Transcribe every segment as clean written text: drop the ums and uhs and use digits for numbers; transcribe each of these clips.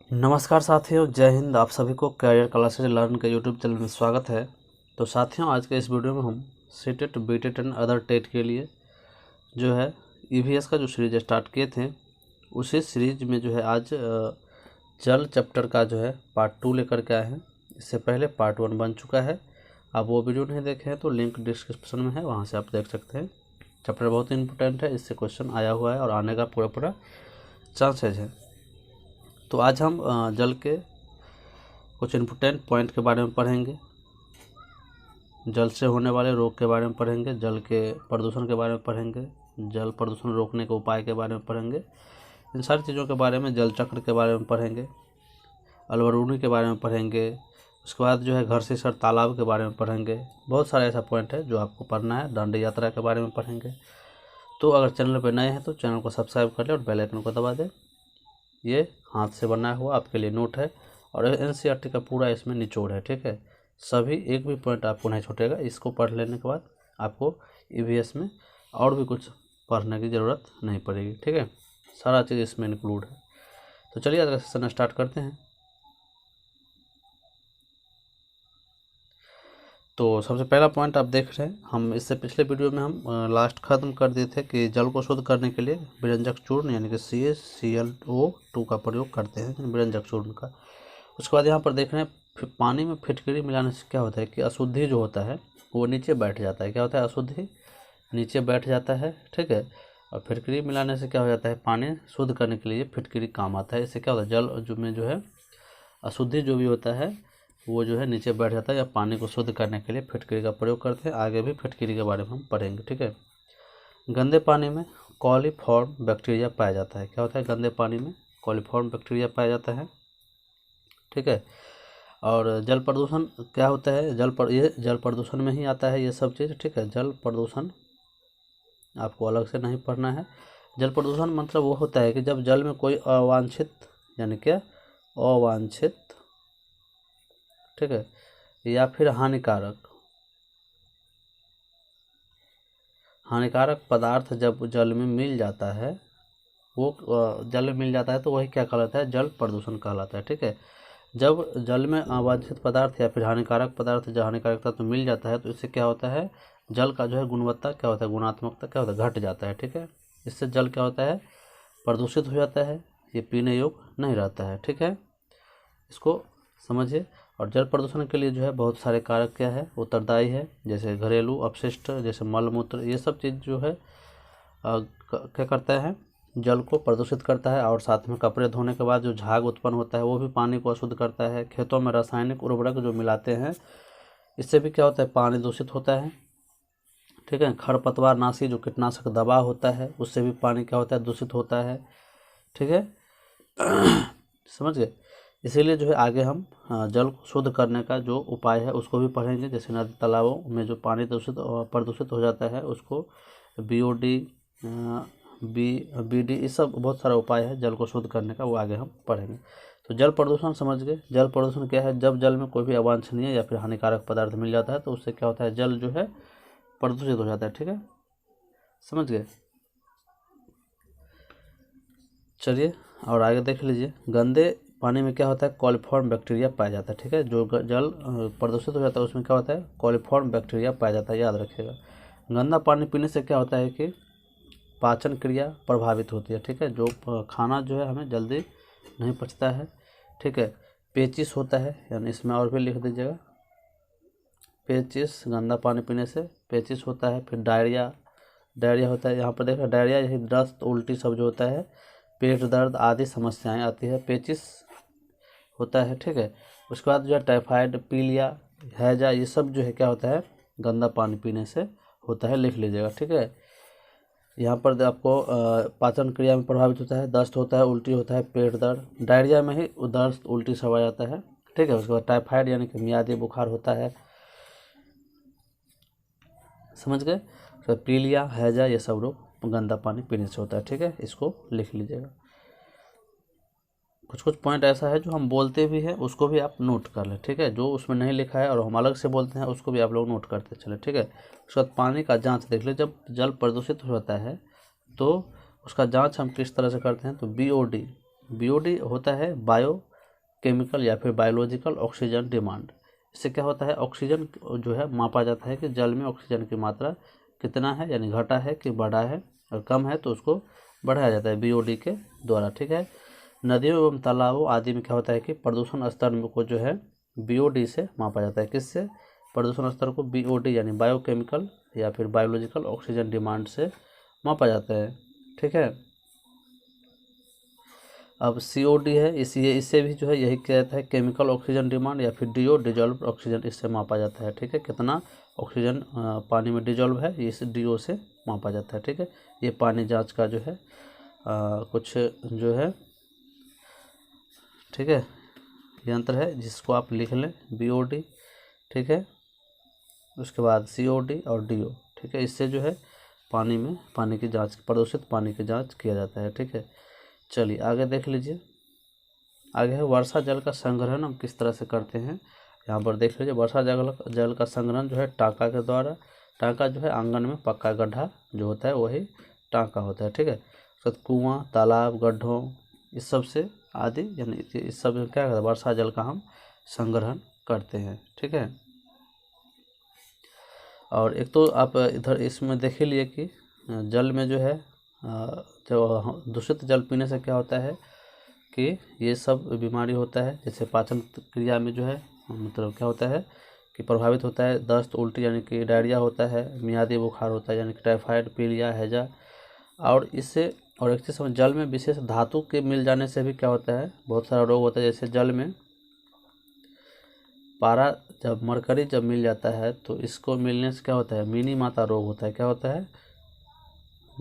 नमस्कार साथियों, जय हिंद। आप सभी को कैरियर क्लासेज लर्न के यूट्यूब चैनल में स्वागत है। तो साथियों, आज के इस वीडियो में हम CTET, BTET and other TET के लिए जो है ईवीएस का जो सीरीज स्टार्ट किए थे, उसी सीरीज में जो है आज जल चैप्टर का जो है पार्ट 2 लेकर के आए हैं। इससे पहले पार्ट 1 बन चुका है। आप वो वीडियो नहीं देखे हैं तो लिंक डिस्क्रिप्शन में है, वहाँ से आप देख सकते हैं। चैप्टर बहुत इंपॉर्टेंट है, इससे क्वेश्चन आया हुआ है और आने का पूरा चांसेज है। तो आज हम जल के कुछ इम्पोर्टेंट पॉइंट के बारे में पढ़ेंगे, जल से होने वाले रोग के बारे में पढ़ेंगे, जल के प्रदूषण के बारे में पढ़ेंगे, जल प्रदूषण रोकने के उपाय के बारे में पढ़ेंगे, इन सारी चीज़ों के बारे में, जल चक्र के बारे में पढ़ेंगे, अलबरूनी के बारे में पढ़ेंगे। उसके बाद जो है घर से सर तालाब के बारे में पढ़ेंगे। बहुत सारे ऐसा पॉइंट है जो आपको पढ़ना है। दांडी यात्रा के बारे में पढ़ेंगे। तो अगर चैनल पर नए हैं तो चैनल को सब्सक्राइब कर लें और बेल आइकन को दबा दें। ये हाथ से बनाया हुआ आपके लिए नोट है और एनसीईआरटी का पूरा इसमें निचोड़ है, ठीक है। सभी एक भी पॉइंट आपको नहीं छूटेगा। इसको पढ़ लेने के बाद आपको ईवीएस में और भी कुछ पढ़ने की ज़रूरत नहीं पड़ेगी, ठीक है। सारा चीज़ इसमें इंक्लूड है। तो चलिए आज का सेशन स्टार्ट करते हैं। तो सबसे पहला पॉइंट आप देख रहे हैं, हम इससे पिछले वीडियो में हम लास्ट ख़त्म कर दिए थे कि जल को शुद्ध करने के लिए विरंजक चूर्ण यानी कि CaClO2 का प्रयोग करते हैं, विरंजक चूर्ण का। उसके बाद यहाँ पर देख रहे हैं पानी में फिटकरी मिलाने से क्या होता है कि अशुद्धि जो होता है वो नीचे बैठ जाता है। क्या होता है? अशुद्धि नीचे बैठ जाता है, ठीक है। और फिटकरी मिलाने से क्या हो जाता है? पानी शुद्ध करने के लिए फिटकरी काम आता है। इससे क्या होता है? जल जो में जो है अशुद्धि जो भी होता है वो जो है नीचे बैठ जाता है, या पानी को शुद्ध करने के लिए फिटकरी का प्रयोग करते हैं। आगे भी फिटकरी के बारे में हम पढ़ेंगे, ठीक है। गंदे पानी में कॉलीफॉर्म बैक्टीरिया पाया जाता है। क्या होता है? गंदे पानी में कॉलीफॉर्म बैक्टीरिया पाया जाता है, ठीक है। और जल प्रदूषण क्या होता है? ये जल प्रदूषण में ही आता है ये सब चीज़, ठीक है। जल प्रदूषण आपको अलग से नहीं पढ़ना है। जल प्रदूषण मतलब वो होता है कि जब जल में कोई अवांछित, यानी क्या अवांछित, ठीक है, या फिर हानिकारक पदार्थ जब जल में मिल जाता है, वो जल में मिल जाता है तो वही क्या कहलाता है? जल प्रदूषण कहलाता है, ठीक है। जब जल में अवांछित पदार्थ या फिर हानिकारक पदार्थ, जब हानिकारक तत्व मिल जाता है तो इससे क्या होता है? जल का जो है गुणवत्ता क्या होता है? गुणात्मकता क्या होता है? घट जाता है, ठीक है। इससे जल क्या होता है? प्रदूषित हो जाता है, ये पीने योग्य नहीं रहता है, ठीक है। इसको समझिए। और जल प्रदूषण के लिए जो है बहुत सारे कारक क्या है उत्तरदायी है, जैसे घरेलू अपशिष्ट, जैसे मल मूत्र, ये सब चीज़ जो है क्या करता है? जल को प्रदूषित करता है। और साथ में कपड़े धोने के बाद जो झाग उत्पन्न होता है वो भी पानी को अशुद्ध करता है। खेतों में रासायनिक उर्वरक जो मिलाते हैं, इससे भी क्या होता है? पानी दूषित होता है, ठीक है। खरपतवार नाशी जो कीटनाशक दवा होता है, उससे भी पानी क्या होता है? दूषित होता है, ठीक है। समझ गए। इसीलिए जो है आगे हम जल को शुद्ध करने का जो उपाय है उसको भी पढ़ेंगे। जैसे नदी तालाबों में जो पानी प्रदूषित हो जाता है उसको BOD, BD, ये सब बहुत सारा उपाय है जल को शुद्ध करने का, वो आगे हम पढ़ेंगे। तो जल प्रदूषण समझ गए। जल प्रदूषण क्या है? जब जल में कोई भी अवांछनीय या फिर हानिकारक पदार्थ मिल जाता है तो उससे क्या होता है? जल जो है प्रदूषित हो जाता है, ठीक है। समझ गए। चलिए और आगे देख लीजिए। गंदे पानी में क्या होता है? कॉलीफॉर्म बैक्टीरिया पाया जाता है, ठीक है। जो जल प्रदूषित हो जाता है उसमें क्या होता है? कॉलीफॉर्म बैक्टीरिया पाया जाता है, याद रखिएगा। गंदा पानी पीने से क्या होता है कि पाचन क्रिया प्रभावित होती है, ठीक है। जो खाना जो है हमें जल्दी नहीं पचता है, ठीक है। पेचिस होता है, यानी इसमें और भी लिख दीजिएगा, पेचिस, गंदा पानी पीने से पेचिस होता है। फिर डायरिया होता है। यहाँ पर देखो डायरिया यही दस्त उल्टी सब जो होता है, पेट दर्द आदि समस्याएं आती है, पेचिस होता है, ठीक है। उसके बाद जो है टाइफाइड, पीलिया, हैजा, ये सब जो है क्या होता है? गंदा पानी पीने से होता है, लिख लीजिएगा, ठीक है। यहाँ पर आपको पाचन क्रिया में प्रभावित होता है, दस्त होता है, उल्टी होता है, पेट दर्द, डायरिया में ही दस्त उल्टी सब आ जाता है, ठीक है। उसके बाद टाइफाइड यानी कि मियादी बुखार होता है, समझ गए। तो पीलिया, हैजा, ये सब रोग गंदा पानी पीने से होता है, ठीक है। इसको लिख लीजिएगा। कुछ कुछ पॉइंट ऐसा है जो हम बोलते भी हैं, उसको भी आप नोट कर लें, ठीक है। जो उसमें नहीं लिखा है और हम अलग से बोलते हैं उसको भी आप लोग नोट करते चले, ठीक है। उसके बाद पानी का जांच देख ले। जब जल प्रदूषित होता है तो उसका जांच हम किस तरह से करते हैं? तो BOD होता है बायो केमिकल या फिर बायोलॉजिकल ऑक्सीजन डिमांड। इससे क्या होता है, ऑक्सीजन जो है मापा जाता है कि जल में ऑक्सीजन की मात्रा कितना है, यानी घटा है कि बढ़ा है, और कम है तो उसको बढ़ाया जाता है बीओडी के द्वारा। ठीक है। नदियों एवं तालाबों आदि में क्या होता है कि प्रदूषण स्तर को जो है बीओडी से मापा जाता है। किससे? प्रदूषण स्तर को बीओडी यानी बायोकेमिकल या फिर बायोलॉजिकल ऑक्सीजन डिमांड से मापा जाता है। ठीक है। अब सीओडी है, इससे भी जो है यही कहता है केमिकल ऑक्सीजन डिमांड या फिर डीओ डिजॉल्व ऑक्सीजन, इससे मापा जाता है। ठीक है। कितना ऑक्सीजन पानी में डिजॉल्व है, इस डीओ से मापा जाता है। ठीक है। ये पानी जांच का जो है कुछ जो है, ठीक है, यंत्र है जिसको आप लिख लें, बीओडी। ठीक है। उसके बाद सीओडी और डीओ। ठीक है। इससे जो है पानी में पानी की जांच, प्रदूषित पानी की जांच किया जाता है। ठीक है। चलिए आगे देख लीजिए। आगे है वर्षा जल का संग्रहण हम किस तरह से करते हैं। यहाँ पर देख लीजिए, वर्षा जल का संग्रहण जो है टाँका के द्वारा। टाँका जो है आंगन में पक्का गड्ढा जो होता है वही टाँका होता है। ठीक है। तो कुआं, तालाब, गड्ढों, इस सब से आदि, यानी इस सब में क्या करते हैं, वर्षा जल का हम संग्रहण करते हैं। ठीक है। और एक तो आप इधर इसमें देख लिए कि जल में जो है जो दूषित जल पीने से क्या होता है कि ये सब बीमारी होता है, जैसे पाचन क्रिया में जो है मतलब क्या होता है कि प्रभावित होता है, दस्त, उल्टी यानी कि डायरिया होता है, मियादी बुखार होता है यानी कि टाइफाइड, पीलिया, हैजा। और इससे और एक चीज़, जल में विशेष धातु के मिल जाने से भी क्या होता है, बहुत सारा रोग होता है। जैसे जल में पारा जब मरकरी जब मिल जाता है तो इसको मिलने से क्या होता है, मिनी माता रोग होता है। क्या होता है,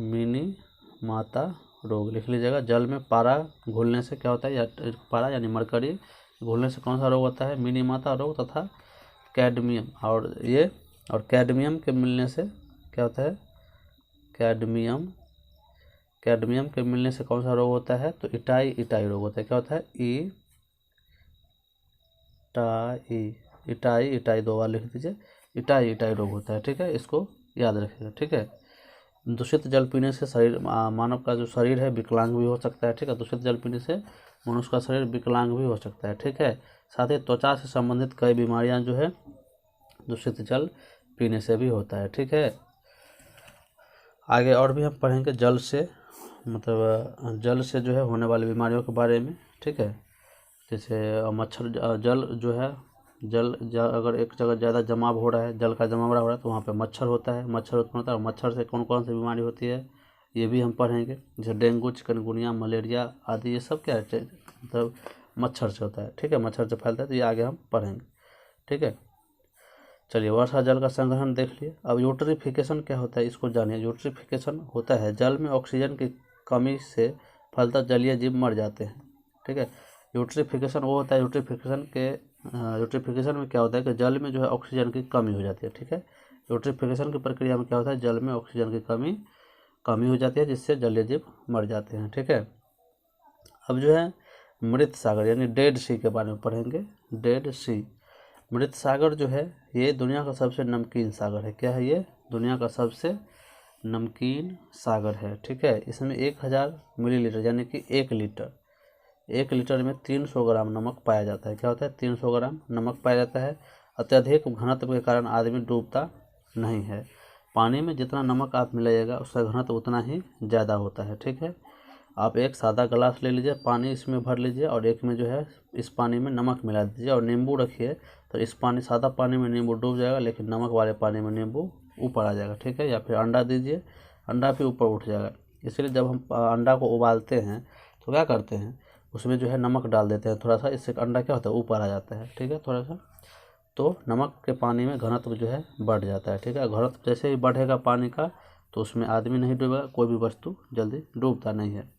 मिनी माता रोग, लिख लीजिएगा। जल में पारा घुलने से क्या होता है, या पारा यानी मरकरी घुलने से कौन सा रोग होता है, मिनी माता रोग तथा कैडमियम। और कैडमियम के मिलने से क्या होता है, कैडमियम के मिलने से कौन सा रोग होता है, तो इटाई रोग होता है। क्या होता है, इटाई 2 बार लिख दीजिए, इटाई रोग होता है। ठीक है। इसको याद रखिएगा। ठीक है। दूषित जल पीने से शरीर, मानव का जो शरीर है विकलांग भी हो सकता है। ठीक है। दूषित जल पीने से मनुष्य का शरीर विकलांग भी हो सकता है। ठीक है। साथ ही त्वचा से संबंधित कई बीमारियां जो है दूषित जल पीने से भी होता है। ठीक है। आगे और भी हम पढ़ेंगे जल से, मतलब जल से जो है होने वाली बीमारियों के बारे में। ठीक है। जैसे मच्छर, जल जो है अगर एक जगह ज़्यादा जमाव हो रहा है, जल का जमाव हो रहा है तो वहाँ पे मच्छर होता है, मच्छर उत्पन्न होता है। और मच्छर से कौन कौन सी बीमारी होती है ये भी हम पढ़ेंगे, जैसे डेंगू, चिकनगुनिया, मलेरिया आदि, ये सब क्या है, मतलब मच्छर से होता है। ठीक है। मच्छर से फैलता है, तो ये आगे हम पढ़ेंगे। ठीक है। चलिए, वर्षा जल का संग्रहण देख लिए। अब यूट्रिफिकेशन क्या होता है, इसको जानिए। यूट्रिफिकेशन होता है जल में ऑक्सीजन की कमी से फलतः जलीय जीव मर जाते हैं। ठीक है। यूट्रिफिकेशन वो होता है, यूट्रिफिकेशन में क्या होता है कि जल में जो है ऑक्सीजन की कमी हो जाती है। ठीक है। यूट्रिफिकेशन की प्रक्रिया में क्या होता है, जल में ऑक्सीजन की कमी हो जाती है, जिससे जलीय जीव मर जाते हैं। ठीक है। अब जो है मृत सागर यानी डेड सी के बारे में पढ़ेंगे। डेड सी, मृत सागर जो है ये दुनिया का सबसे नमकीन सागर है। क्या है ये, दुनिया का सबसे नमकीन सागर है। ठीक है। इसमें 1000 मिलीलीटर यानी कि 1 लीटर में 300 ग्राम नमक पाया जाता है। क्या होता है, 300 ग्राम नमक पाया जाता है। अत्यधिक घनत्व के कारण आदमी डूबता नहीं है। पानी में जितना नमक आप मिलाइएगा उसका घनत्व उतना ही ज़्यादा होता है। ठीक है। आप एक सादा गिलास ले लीजिए, पानी इसमें भर लीजिए और एक में जो है इस पानी में नमक मिला दीजिए और नींबू रखिए, तो इस सादा पानी में नींबू डूब जाएगा, लेकिन नमक वाले पानी में नींबू ऊपर आ जाएगा। ठीक है। या फिर अंडा दीजिए, अंडा भी ऊपर उठ जाएगा। इसलिए जब हम अंडा को उबालते हैं तो क्या करते हैं, उसमें जो है नमक डाल देते हैं थोड़ा सा, इससे अंडा क्या होता है, ऊपर आ जाता है। ठीक है। थोड़ा सा तो नमक के पानी में घनत्व जो है बढ़ जाता है। ठीक है। घनत्व जैसे ही बढ़ेगा पानी का तो उसमें आदमी नहीं डूबेगा, कोई भी वस्तु जल्दी डूबता नहीं है।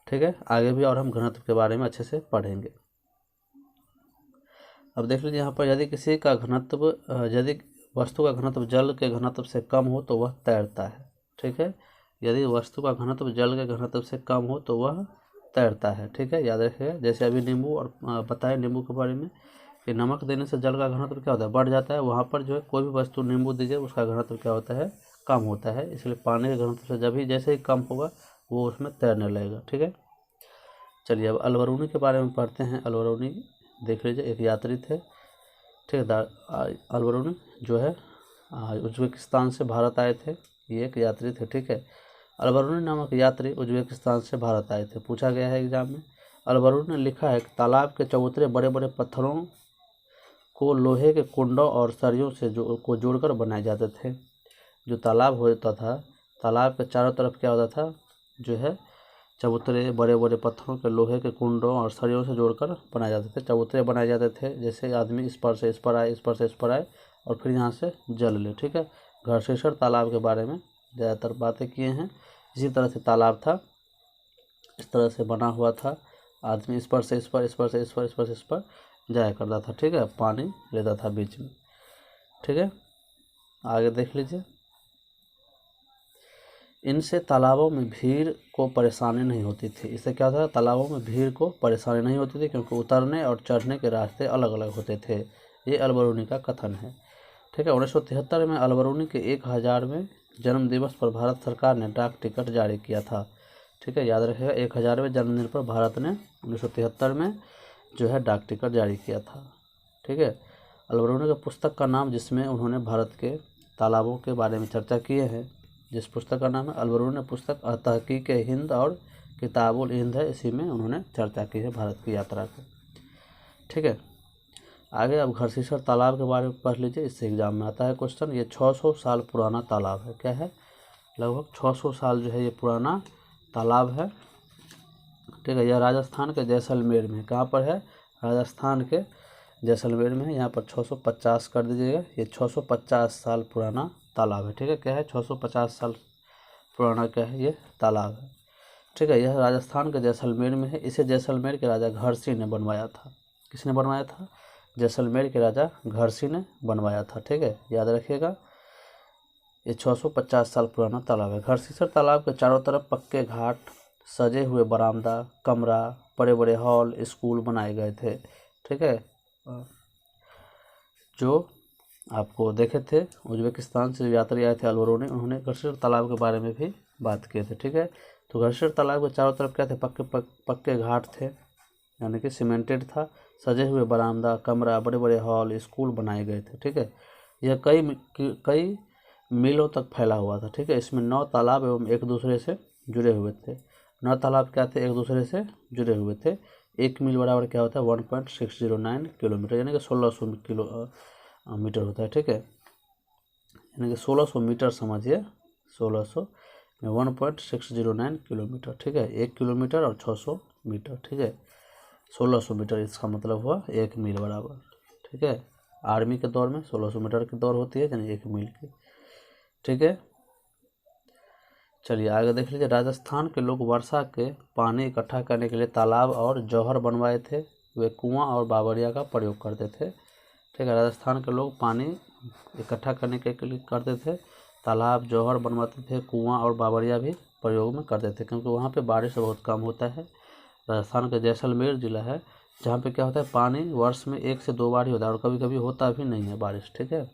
ठीक है। आगे भी और हम घनत्व के बारे में अच्छे से पढ़ेंगे। अब देख लीजिए यहाँ पर, यदि किसी का घनत्व, यदि वस्तु का घनत्व जल के घनत्व से कम हो तो वह तैरता है। ठीक है। यदि वस्तु का घनत्व जल के घनत्व से कम हो तो वह तैरता है। ठीक है। याद रखिएगा। जैसे अभी नींबू और बताए नींबू के बारे में कि नमक देने से जल का घनत्व क्या होता है, बढ़ जाता है। वहाँ पर जो है कोई भी वस्तु नींबू दीजिए उसका घनत्व क्या होता है, कम होता है। इसलिए पानी के घनत्व से जब ही जैसे ही कम होगा वो उसमें तैरने लगेगा। ठीक है। चलिए अब अलबरूनी के बारे में पढ़ते हैं। अलबरूनी देख लीजिए, एक यात्री थे, ठीक है। अलबरूनी जो है उज्बेकिस्तान से भारत आए थे, ये एक यात्री थे, ठीक है। अलबरूनी नामक यात्री उज्बेकिस्तान से भारत आए थे। पूछा गया है एग्जाम में। अलबरूनी ने लिखा है कि तालाब के चबूतरे बड़े बड़े पत्थरों को लोहे के कुंडों और सरियों से जोड़कर बनाए जाते थे। जो तालाब होता था, तालाब के चारों तरफ क्या होता था, जो है चबूतरे बड़े बड़े पत्थरों के लोहे के कुंडों और सरियों से जोड़कर बनाए जाते थे। चबूतरे बनाए जाते थे, जैसे आदमी इस पर से इस पर आए, इस पर से इस पर आए और फिर यहाँ से जल ले, ठीक है। घरसेसर तालाब के बारे में ज़्यादातर बातें किए हैं। इसी तरह से तालाब था, इस तरह से बना हुआ था। आदमी इस पर से इस पर, इस पर से इस पर, इस पर से इस पर जाया करता था, ठीक है। पानी लेता था बीच में, ठीक है। आगे देख लीजिए। इनसे तालाबों में भीड़ को परेशानी नहीं होती थी। इससे क्या होता था, तालाबों में भीड़ को परेशानी नहीं होती थी, क्योंकि उतरने और चढ़ने के रास्ते अलग अलग होते थे। ये अलबरूनी का कथन है, ठीक है। 1973 में अलबरूनी के 1000वें जन्म दिवस पर भारत सरकार ने डाक टिकट जारी किया था, ठीक है। याद रखिएगा, 1000वें जन्मदिन पर भारत ने 1973 में जो है डाक टिकट जारी किया था, ठीक है। अलबरूनी की पुस्तक का नाम, जिसमें उन्होंने भारत के तालाबों के बारे में चर्चा किए हैं, जिस पुस्तक का नाम है अलबरूनी पुस्तक तहकीक हिंद और किताबुल हिंद है, इसी में उन्होंने चर्चा की है भारत की यात्रा की, ठीक है। आगे अब घरसीसर तालाब के बारे में पढ़ लीजिए, इससे एग्जाम में आता है क्वेश्चन। ये 600 साल पुराना तालाब है। क्या है, लगभग 600 साल जो है ये पुराना तालाब है, ठीक है। यह राजस्थान के जैसलमेर में, कहाँ पर है, राजस्थान के जैसलमेर में है। यहाँ पर 650 कर दीजिएगा। ये 650 साल पुराना तालाब है, ठीक है। क्या है, 650 साल पुराना क्या है, ये तालाब है, ठीक है। यह राजस्थान के जैसलमेर में है। इसे जैसलमेर के राजा घरसी ने बनवाया था। किसने बनवाया था, जैसलमेर के राजा घरसी ने बनवाया था, ठीक है। याद रखिएगा, ये 650 साल पुराना तालाब है। घरसीसर तालाब के चारों तरफ पक्के घाट, सजे हुए बरामदा, कमरा, बड़े बड़े हॉल, स्कूल बनाए गए थे, ठीक है। जो आपको देखे थे, उज्बेकिस्तान से यात्री आए थे अलबरूनी, उन्होंने घरसीसर तालाब के बारे में भी बात किए थे, ठीक है। तो घरसीसर तालाब के चारों तरफ क्या थे, पक्के घाट थे, यानी कि सीमेंटेड था। सजे हुए बरामदा, कमरा, बड़े बड़े हॉल, स्कूल बनाए गए थे, ठीक है। यह कई मीलों तक फैला हुआ था, ठीक है। इसमें 9 तालाब एवं एक दूसरे से जुड़े हुए थे। 9 तालाब क्या थे, एक दूसरे से जुड़े हुए थे। 1 मील बराबर क्या होता है, 1.609 किलोमीटर, यानी कि 1600 मीटर होता है, ठीक है। यानी कि 1600 मीटर समझिए, 1600 में 1.609 किलोमीटर, ठीक है। 1 किलोमीटर और 600 मीटर, ठीक है। 1600 मीटर, इसका मतलब हुआ 1 मील बराबर, ठीक है। आर्मी के दौर में 1600 मीटर की दौड़ होती है, यानी 1 मील की, ठीक है। चलिए आगे देख लीजिए। राजस्थान के लोग वर्षा के पानी इकट्ठा करने के लिए तालाब और जौहर बनवाए थे। वे कुआं और बावड़िया का प्रयोग करते थे, ठीक है। राजस्थान के लोग पानी इकट्ठा करने के लिए करते थे, तालाब जौहर बनवाते थे, कुआं और बावड़िया भी प्रयोग में करते थे, क्योंकि वहाँ पे बारिश बहुत कम होता है। राजस्थान का जैसलमेर जिला है, जहाँ पे क्या होता है, पानी वर्ष में 1 से 2 बार ही होता है, और कभी कभी होता भी नहीं है बारिश, ठीक है।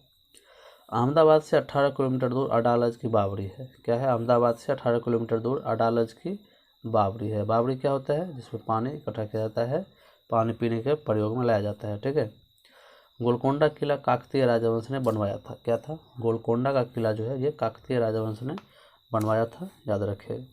अहमदाबाद से 18 किलोमीटर दूर अडालज की बावड़ी है। क्या है, अहमदाबाद से 18 किलोमीटर दूर अडालज की बावड़ी है। बावड़ी क्या होता है, जिसमें पानी इकट्ठा किया जाता है, पानी पीने के प्रयोग में लाया जाता है, ठीक है। गोलकोंडा किला काकतीय राजवंश ने बनवाया था। क्या था, गोलकोंडा का किला जो है ये काकतीय राजवंश ने बनवाया था, याद रखिए।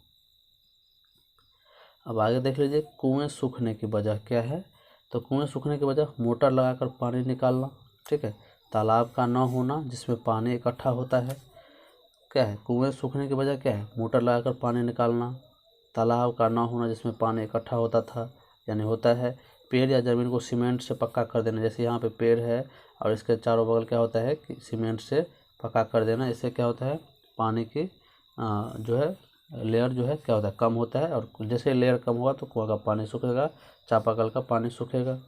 अब आगे देख लीजिए, कुएं सूखने की वजह क्या है। तो कुएं सूखने की वजह मोटर लगाकर पानी निकालना, ठीक है। तालाब का न होना, जिसमें पानी इकट्ठा होता है। क्या है, कुएं सूखने की वजह क्या है, मोटर लगाकर पानी निकालना। तालाब का न होना, जिसमें पानी इकट्ठा होता था, यानी होता है। पेड़ या ज़मीन को सीमेंट से पक्का कर देना, जैसे यहाँ पे पेड़ है और इसके चारों बगल क्या होता है कि सीमेंट से पक्का कर देना। इससे क्या होता है, पानी की जो है लेयर जो है क्या होता है, कम होता है, और जैसे लेयर कम होगा तो कुआं का पानी सूखेगा, चापाकल का पानी सूखेगा,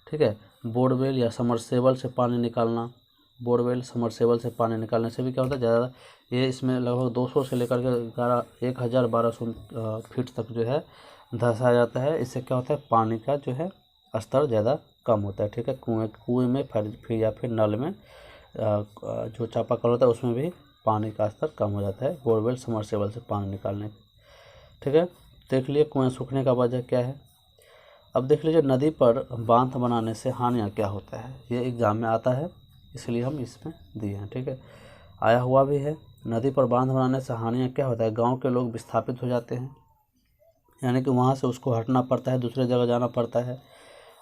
ठीक है। बोरवेल या समरसेबल से पानी निकालना, बोरवेल समरसेबल से पानी निकालने से भी क्या होता है, ज़्यादा ये इसमें लगभग 200 से लेकर के 1200 फीट तक जो है धंसा जाता है। इससे क्या होता है, पानी का जो है स्तर ज़्यादा कम होता है, ठीक है। कुएं में फिर या फिर नल में जो चापाकल होता है उसमें भी पानी का स्तर कम हो जाता है, बोरवेल समरसेबल से पानी निकालने, ठीक है। देख लिए कुएं सूखने का वजह क्या है। अब देख लीजिए, नदी पर बांध बनाने से हानियाँ क्या होता है, ये एग्जाम में आता है, इसलिए हम इसमें दिए हैं। ठीक है, आया हुआ भी है। नदी पर बांध बनाने से हानियाँ क्या होता है, गांव के लोग विस्थापित हो जाते हैं, यानी कि वहाँ से उसको हटना पड़ता है, दूसरे जगह जाना पड़ता है।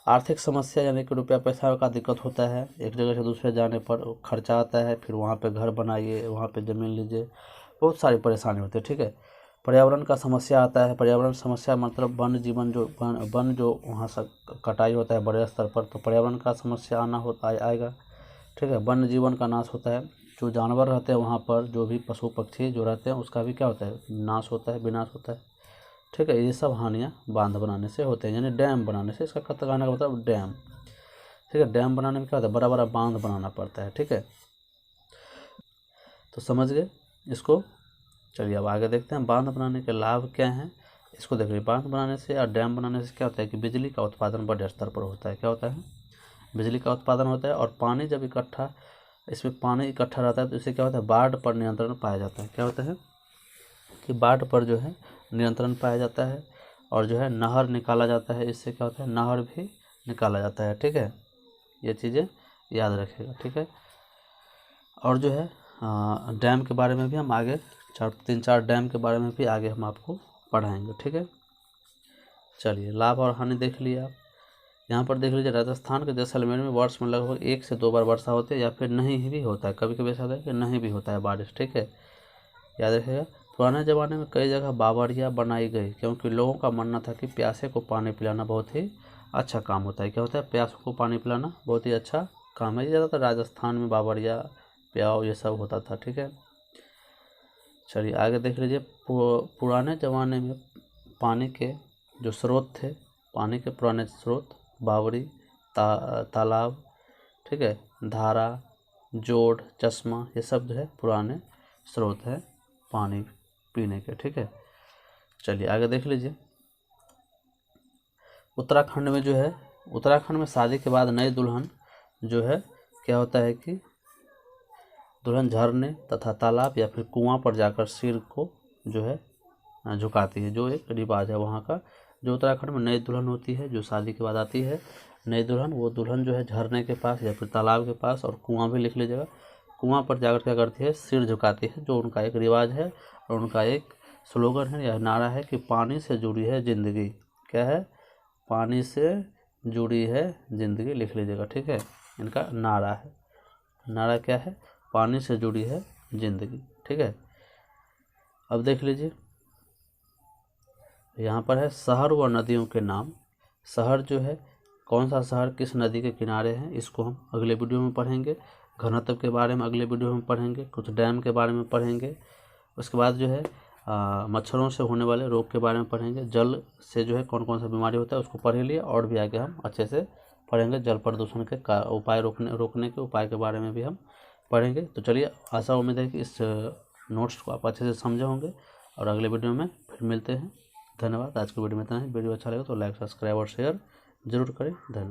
आर्थिक समस्या, यानी कि रुपया पैसा का दिक्कत होता है, एक जगह से दूसरे जाने पर खर्चा आता है, फिर वहाँ पे घर बनाइए, वहाँ पे ज़मीन लीजिए, बहुत सारी परेशानी होती है। ठीक है, पर्यावरण का समस्या आता है। पर्यावरण समस्या मतलब वन जीवन जो वन जो वहाँ से कटाई होता है बड़े स्तर पर, तो पर्यावरण का समस्या आएगा। ठीक है, वन्य जीवन का नाश होता है, जो जानवर रहते हैं वहाँ पर, जो भी पशु पक्षी जो रहते हैं उसका भी क्या होता है, नाश होता है, विनाश होता है। ठीक है, ये सब हानियाँ बांध बनाने से होते हैं, यानी डैम बनाने से। इसका कहने का मतलब डैम। ठीक है, डैम बनाने में क्या होता है, बड़ा बड़ा बांध बनाना पड़ता है। ठीक है, तो समझ गए इसको। चलिए अब आगे देखते हैं बांध बनाने के लाभ क्या हैं, इसको देखिए। बांध बनाने से या डैम बनाने से क्या होता है कि बिजली का उत्पादन बड़े स्तर पर होता है। क्या होता है, बिजली का उत्पादन होता है। और पानी जब इसमें पानी इकट्ठा रहता है तो इससे क्या होता है, बाढ़ पर नियंत्रण पाया जाता है। क्या होता है कि बाढ़ पर जो है नियंत्रण पाया जाता है, और जो है नहर निकाला जाता है, इससे क्या होता है, नहर भी निकाला जाता है। ठीक है, ये चीज़ें याद रखिएगा। ठीक है, और जो है डैम के बारे में भी हम आगे 3-4 डैम के बारे में भी आगे हम आपको पढ़ाएंगे। ठीक है, चलिए लाभ और हानि देख लिए आप। यहाँ पर देख लीजिए, राजस्थान के जैसलमेर में वर्ष में लगभग 1 से 2 बार वर्षा होती है, या फिर नहीं भी होता है, कभी कभी ऐसा होता है कि नहीं भी होता है बारिश। ठीक है, याद रखिएगा। पुराने ज़माने में कई जगह बावड़ियाँ बनाई गई, क्योंकि लोगों का मानना था कि प्यासे को पानी पिलाना बहुत ही अच्छा काम होता है। क्या होता है, प्यासों को पानी पिलाना बहुत ही अच्छा काम है। ज़्यादातर राजस्थान में बावड़िया, प्याव, ये सब होता था। ठीक है, चलिए आगे देख लीजिए। पुराने ज़माने में पानी के जो स्रोत थे, पानी के पुराने स्रोत बावड़ी, तालाब, ठीक है, धारा, जोड़, चश्मा, ये सब जो है पुराने स्रोत है पानी पीने के। ठीक है, चलिए आगे देख लीजिए। उत्तराखंड में जो है, उत्तराखंड में शादी के बाद नई दुल्हन जो है क्या होता है कि दुल्हन झरने तथा तालाब या फिर कुआं पर जाकर सिर को जो है झुकाती है, जो एक रिवाज है वहाँ का। जो उत्तराखंड में नई दुल्हन होती है, जो शादी के बाद आती है नई दुल्हन, वो दुल्हन जो है झरने के पास या फिर तालाब के पास, और कुआं भी लिख लीजिएगा, कुआं पर जाकर क्या करती है, सिर झुकाती है, जो उनका एक रिवाज है और उनका एक स्लोगन है या नारा है कि पानी से जुड़ी है जिंदगी। क्या है, पानी से जुड़ी है जिंदगी, लिख लीजिएगा। ठीक है, इनका नारा है, नारा क्या है, पानी से जुड़ी है जिंदगी। ठीक है, अब देख लीजिए, यहाँ पर है शहर व नदियों के नाम। शहर जो है, कौन सा शहर किस नदी के किनारे है, इसको हम अगले वीडियो में पढ़ेंगे। घनत्व के बारे में अगले वीडियो में पढ़ेंगे, कुछ डैम के बारे में पढ़ेंगे। उसके बाद जो है मच्छरों से होने वाले रोग के बारे में पढ़ेंगे। जल से जो है कौन कौन सा बीमारी होता है उसको पढ़ लिए, और भी आगे हम अच्छे से पढ़ेंगे। जल प्रदूषण के उपाय, रोकने के उपाय के बारे में भी हम पढ़ेंगे। तो चलिए, आशा उम्मीद है कि इस नोट्स को आप अच्छे से समझे होंगे, और अगले वीडियो में फिर मिलते हैं। धन्यवाद। आज की वीडियो में इतना ही। वीडियो अच्छा लगे तो लाइक, सब्सक्राइब और शेयर जरूर करें। धन्यवाद।